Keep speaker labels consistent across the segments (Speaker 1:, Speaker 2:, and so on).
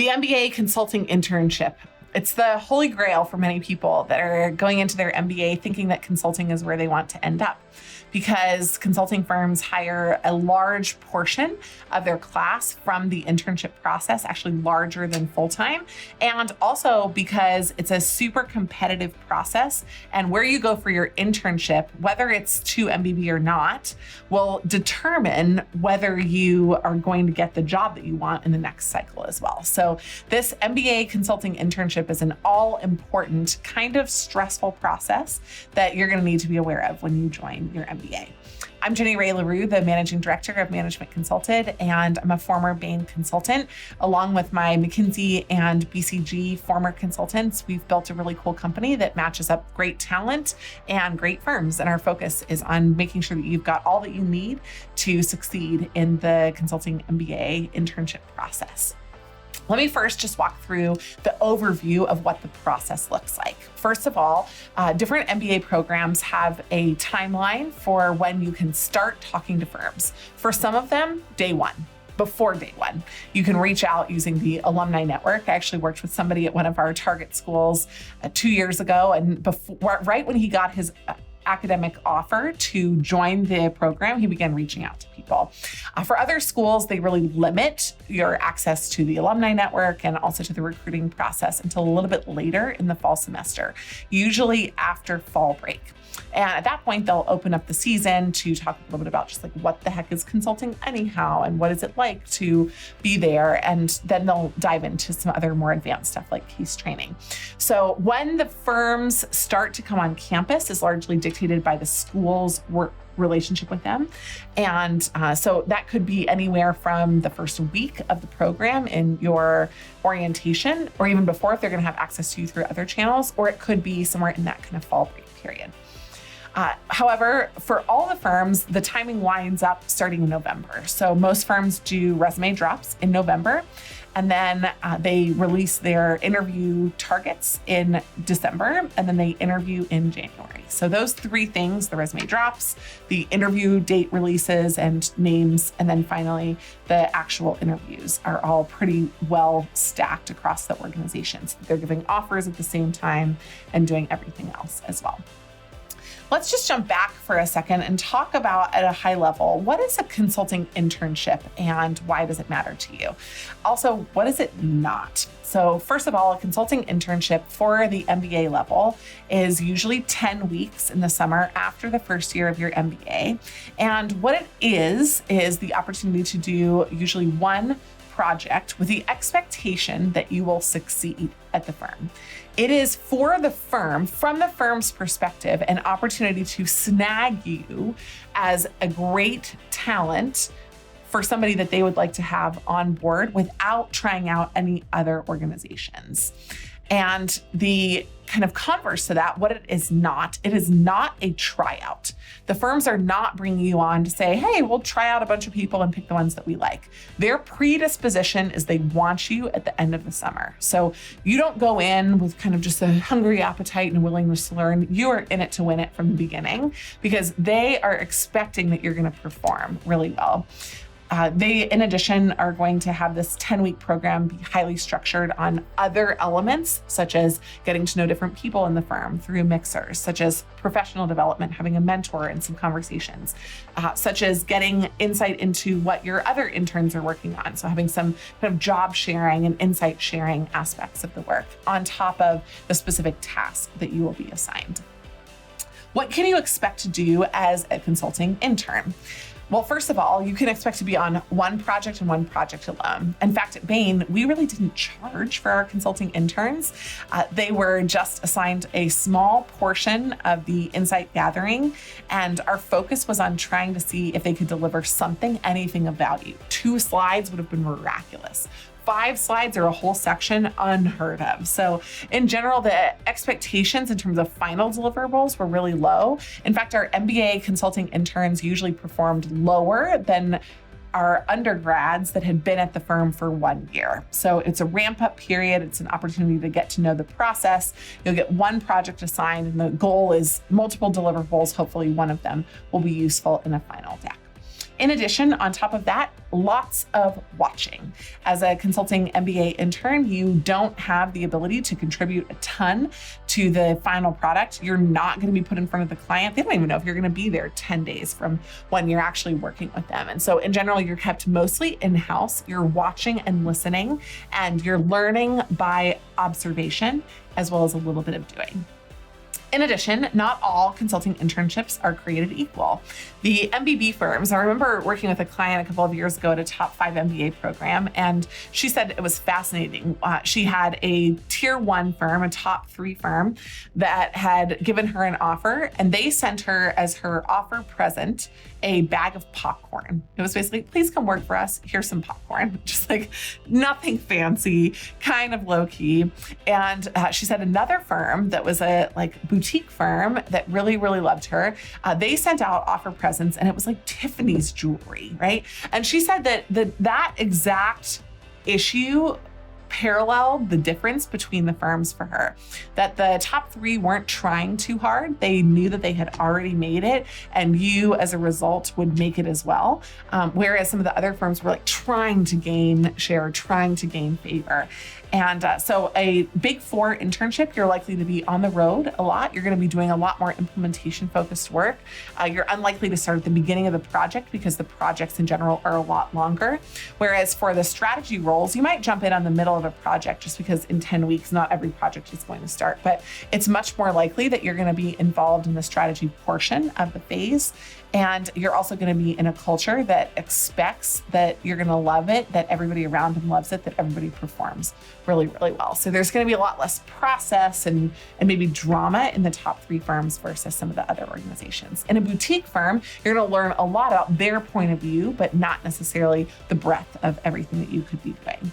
Speaker 1: The MBA consulting internship. It's the holy grail for many people that are going into their MBA thinking that consulting is where they want to end up, because consulting firms hire a large portion of their class from the internship process, actually larger than full-time, and also because it's a super competitive process, and where you go for your internship, whether it's to MBB or not, will determine whether you are going to get the job that you want in the next cycle as well. So this MBA consulting internship is an all-important, kind of stressful process that you're going to need to be aware of when you join your MBA. I'm Jenny Rae LaRue, the Managing Director of Management Consulted, and I'm a former Bain consultant. Along with my McKinsey and BCG former consultants, we've built a really cool company that matches up great talent and great firms. And our focus is on making sure that you've got all that you need to succeed in the consulting MBA internship process. Let me first just walk through the overview of what the process looks like. First of all, different MBA programs have a timeline for when you can start talking to firms. For some of them, day one. Before day one, you can reach out using the alumni network. I actually worked with somebody at one of our target schools 2 years ago, and right when he got his academic offer to join the program, he began reaching out to people. For other schools, they really limit your access to the alumni network and also to the recruiting process until a little bit later in the fall semester, usually after fall break. And at that point, they'll open up the season to talk a little bit about just like what the heck is consulting anyhow, and what is it like to be there. And then they'll dive into some other more advanced stuff like case training. So when the firms start to come on campus is largely dictated by the school's work relationship with them. And so that could be anywhere from the first week of the program in your orientation, or even before if they're going to have access to you through other channels, or it could be somewhere in that kind of fall break period. However, for all the firms, the timing winds up starting in November. So most firms do resume drops in November, and then they release their interview targets in December, and then they interview in January. So those three things, the resume drops, the interview date releases and names, and then finally the actual interviews are all pretty well stacked across the organizations. They're giving offers at the same time and doing everything else as well. Let's just jump back for a second and talk about at a high level, what is a consulting internship and why does it matter to you? Also, what is it not? So first of all, a consulting internship for the MBA level is usually 10 weeks in the summer after the first year of your MBA. And what it is the opportunity to do usually one project with the expectation that you will succeed at the firm. It is for the firm, from the firm's perspective, an opportunity to snag you as a great talent for somebody that they would like to have on board without trying out any other organizations. And the kind of converse to that, what it is not a tryout. The firms are not bringing you on to say, hey, we'll try out a bunch of people and pick the ones that we like. Their predisposition is they want you at the end of the summer. So you don't go in with kind of just a hungry appetite and a willingness to learn. You are in it to win it from the beginning because they are expecting that you're going to perform really well. They, in addition, are going to have this 10-week program be highly structured on other elements, such as getting to know different people in the firm through mixers, such as professional development, having a mentor and some conversations, such as getting insight into what your other interns are working on. So having some kind of job sharing and insight sharing aspects of the work on top of the specific task that you will be assigned. What can you expect to do as a consulting intern? Well, first of all, you can expect to be on one project and one project alone. In fact, at Bain, we really didn't charge for our consulting interns. They were just assigned a small portion of the insight gathering, and our focus was on trying to see if they could deliver something, anything of value. 2 slides would have been miraculous. 5 slides or a whole section, unheard of. So in general, the expectations in terms of final deliverables were really low. In fact, our MBA consulting interns usually performed lower than our undergrads that had been at the firm for 1 year. So it's a ramp up period. It's an opportunity to get to know the process. You'll get one project assigned, and the goal is multiple deliverables. Hopefully one of them will be useful in a final deck. In addition, on top of that, lots of watching. As a consulting MBA intern, you don't have the ability to contribute a ton to the final product. You're not going to be put in front of the client. They don't even know if you're going to be there 10 days from when you're actually working with them. And so in general, you're kept mostly in-house. You're watching and listening, and you're learning by observation as well as a little bit of doing. In addition, not all consulting internships are created equal. The MBB firms, I remember working with a client a couple of years ago at a top 5 MBA program, and she said it was fascinating. She had a tier 1 firm, a top 3 firm, that had given her an offer, and they sent her as her offer present a bag of popcorn. It was basically, please come work for us. Here's some popcorn. Just like nothing fancy, kind of low key. And she said another firm that was a boutique firm that really, really loved her, they sent out offer presents, and it was like Tiffany's jewelry, right? And she said that that exact issue paralleled the difference between the firms for her, that the top 3 weren't trying too hard. They knew that they had already made it, and you as a result would make it as well. Whereas some of the other firms were trying to gain share, trying to gain favor. And so a Big 4 internship, you're likely to be on the road a lot. You're going to be doing a lot more implementation focused work. You're unlikely to start at the beginning of the project because the projects in general are a lot longer. Whereas for the strategy roles, you might jump in on the middle of a project just because in 10 weeks, not every project is going to start, but it's much more likely that you're going to be involved in the strategy portion of the phase. And you're also going to be in a culture that expects that you're going to love it, that everybody around them loves it, that everybody performs really, really well. So there's going to be a lot less process and maybe drama in the top 3 firms versus some of the other organizations. In a boutique firm, you're going to learn a lot about their point of view, but not necessarily the breadth of everything that you could be doing.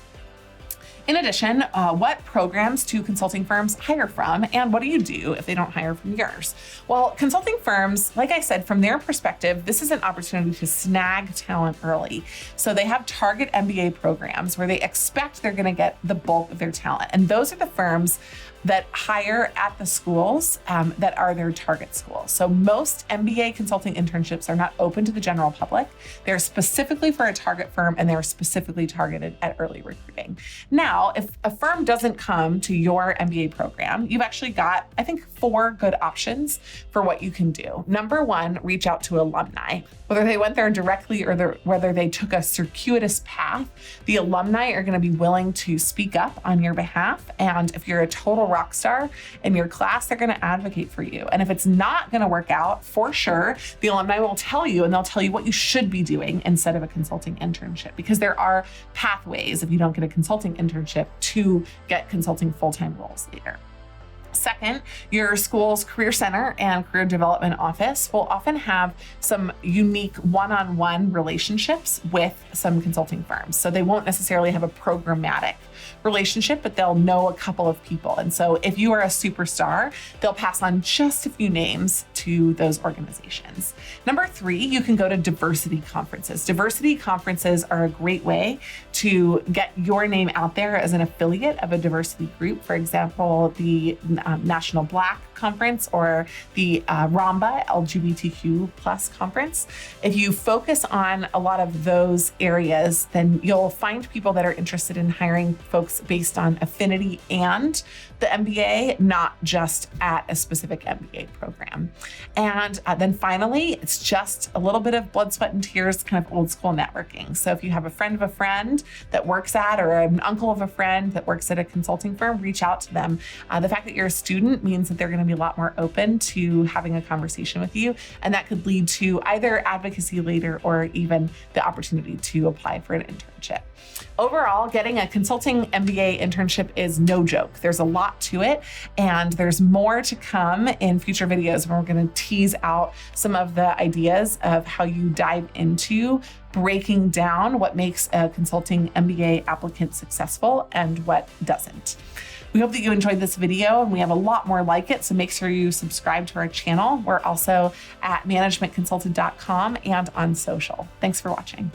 Speaker 1: In addition, what programs do consulting firms hire from, and what do you do if they don't hire from yours? Well, consulting firms, like I said, from their perspective, this is an opportunity to snag talent early. So they have target MBA programs where they expect they're going to get the bulk of their talent. And those are the firms that hire at the schools that are their target schools. So most MBA consulting internships are not open to the general public. They're specifically for a target firm, and they're specifically targeted at early recruiting. Now, if a firm doesn't come to your MBA program, you've actually got, I think, 4 good options for what you can do. Number 1, reach out to alumni. Whether they went there directly or whether they took a circuitous path, the alumni are going to be willing to speak up on your behalf. And if you're a total rock star in your class, they're going to advocate for you. And if it's not going to work out, for sure, the alumni will tell you, and they'll tell you what you should be doing instead of a consulting internship, because there are pathways, if you don't get a consulting internship, to get consulting full-time roles later. Second, your school's Career Center and Career Development Office will often have some unique one-on-one relationships with some consulting firms. So they won't necessarily have a programmatic relationship, but they'll know a couple of people. And so if you are a superstar, they'll pass on just a few names to those organizations. Number 3, you can go to diversity conferences. Diversity conferences are a great way to get your name out there as an affiliate of a diversity group. For example, the National Black Conference or the RAMBA LGBTQ plus conference. If you focus on a lot of those areas, then you'll find people that are interested in hiring folks based on affinity and the MBA, not just at a specific MBA program. And then finally, it's just a little bit of blood, sweat, and tears, kind of old school networking. So if you have a friend of a friend that works at, or an uncle of a friend that works at a consulting firm, reach out to them. The fact that you're a student means that they're going to be a lot more open to having a conversation with you. And that could lead to either advocacy later or even the opportunity to apply for an internship. Overall, getting a consulting MBA internship is no joke. There's a lot to it, and there's more to come in future videos where we're going to tease out some of the ideas of how you dive into breaking down what makes a consulting MBA applicant successful and what doesn't. We hope that you enjoyed this video, and we have a lot more like it, so make sure you subscribe to our channel. We're also at managementconsulted.com and on social. Thanks for watching.